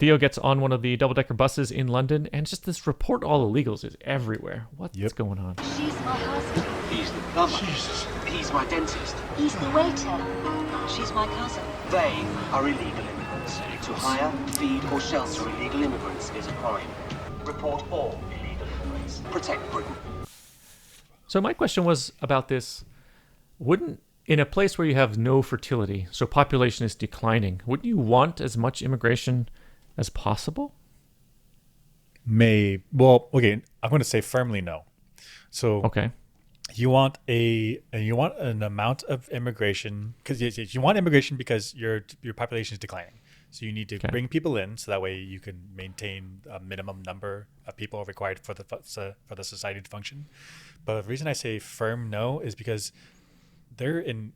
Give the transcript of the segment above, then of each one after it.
Theo gets on one of the double-decker buses in London, and just this report all illegals is everywhere. What's Yep. going on? She's my husband. He's the plumber. Jesus. He's my dentist. He's the waiter. She's my cousin. They are illegal immigrants. To hire, feed, or shelter illegal immigrants is a crime. Report all illegal immigrants. Protect Britain. So my question was about this. Wouldn't, in a place where you have no fertility, so population is declining, wouldn't you want as much immigration as possible? Well, okay, I'm going to say firmly no. So Okay. you want an amount of immigration because you want immigration because your population is declining. So you need to bring people in so that way you can maintain a minimum number of people required for the society to function. But the reason I say firm no is because they're in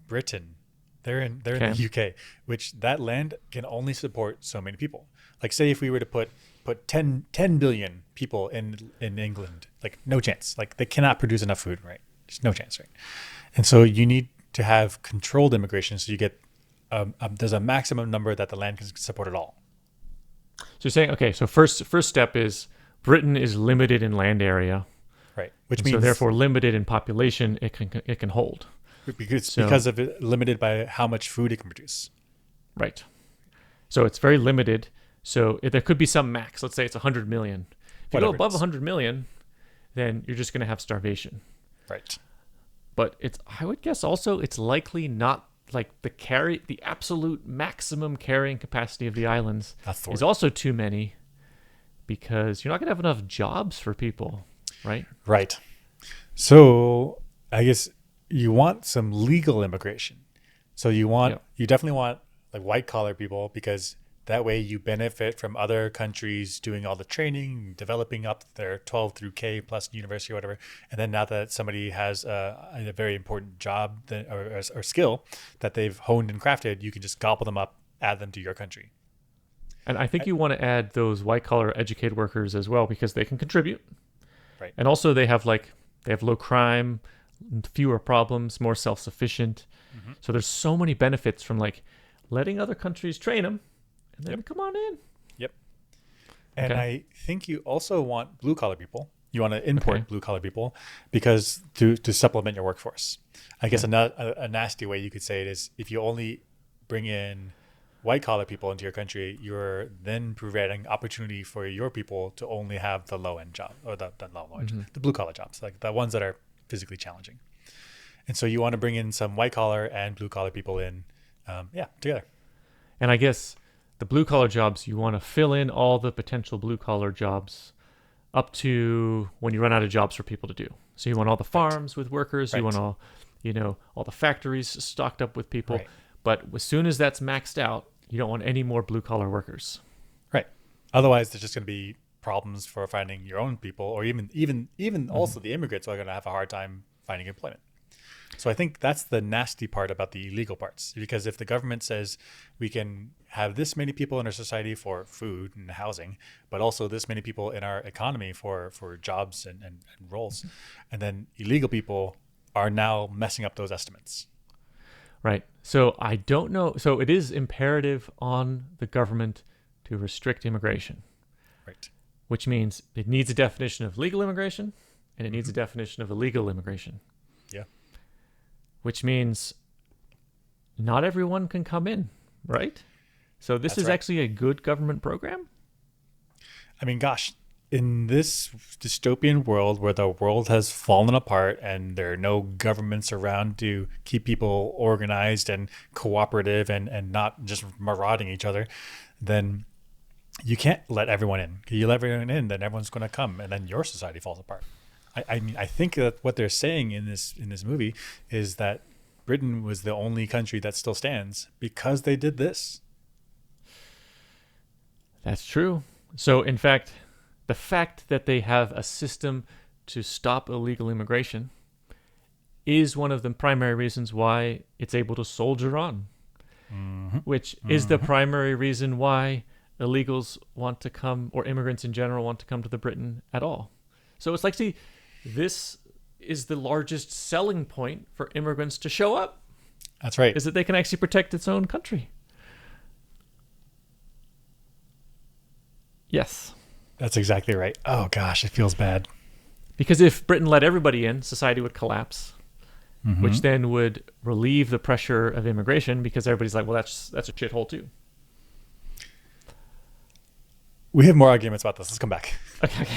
Britain. They're in the UK, which that land can only support so many people. Like say if we were to put 10 billion people in England, like no chance. Like they cannot produce enough food, right? There's no chance, right? And so you need to have controlled immigration so you get there's a maximum number that the land can support at all. So you're saying, okay, so first step is Britain is limited in land area, Right. Which and means so therefore limited in population it can hold. because of it limited by how much food it can produce. Right. So it's very limited. So there could be some max. Let's say it's 100 million. If you go Whatever it above is. 100 million, then you're just going to have starvation. Right. But I would guess also it's likely not like the absolute maximum carrying capacity of the islands That's the is word. also too many because you're not going to have enough jobs for people, right? Right. So I guess you want some legal immigration. So you definitely want like white collar people because that way you benefit from other countries doing all the training, developing up their 12 through K plus university or whatever. And then now that somebody has a very important job or skill that they've honed and crafted, you can just gobble them up, add them to your country. And I think you want to add those white collar educated workers as well because they can contribute. Right. And also they have low crime, fewer problems, more self-sufficient. Mm-hmm. So there's so many benefits from like letting other countries train them and then come on in. Yep. And Okay. I think you also want blue collar people. You want to import Okay. blue collar people because to supplement your workforce. I guess a nasty way you could say it is if you only bring in white collar people into your country, you're then providing opportunity for your people to only have the low end job or the blue collar jobs, like the ones that are physically challenging. And so you want to bring in some white collar and blue collar people in, together. And I guess the blue collar jobs, you want to fill in all the potential blue collar jobs up to when you run out of jobs for people to do. So you want all the farms with workers, you want all the factories stocked up with people. Right. But as soon as that's maxed out, you don't want any more blue collar workers. Right. Otherwise, there's just going to be problems for finding your own people, or even also the immigrants are going to have a hard time finding employment. So I think that's the nasty part about the illegal parts, because if the government says we can have this many people in our society for food and housing, but also this many people in our economy for jobs and roles, and then illegal people are now messing up those estimates. Right. So I don't know. So it is imperative on the government to restrict immigration, Right. which means it needs a definition of legal immigration and it needs a definition of illegal immigration, Yeah. which means not everyone can come in, right? So this That's is right. actually a good government program. I mean, gosh, in this dystopian world where the world has fallen apart and there are no governments around to keep people organized and cooperative and not just marauding each other, then you can't let everyone in. You let everyone in, then everyone's going to come, and then your society falls apart. I mean, I think that what they're saying in this movie is that Britain was the only country that still stands because they did this. That's true. So in fact, the fact that they have a system to stop illegal immigration is one of the primary reasons why it's able to soldier on, which is the primary reason why illegals want to come, or immigrants in general want to come to the Britain at all. So it's like, see, this is the largest selling point for immigrants to show up, That's right. is that they can actually protect its own country. Yes. That's exactly right. Oh gosh, it feels bad. Because if Britain let everybody in, society would collapse, Mm-hmm. which then would relieve the pressure of immigration because everybody's like, well, that's a shithole too. We have more arguments about this. Let's come back. Okay.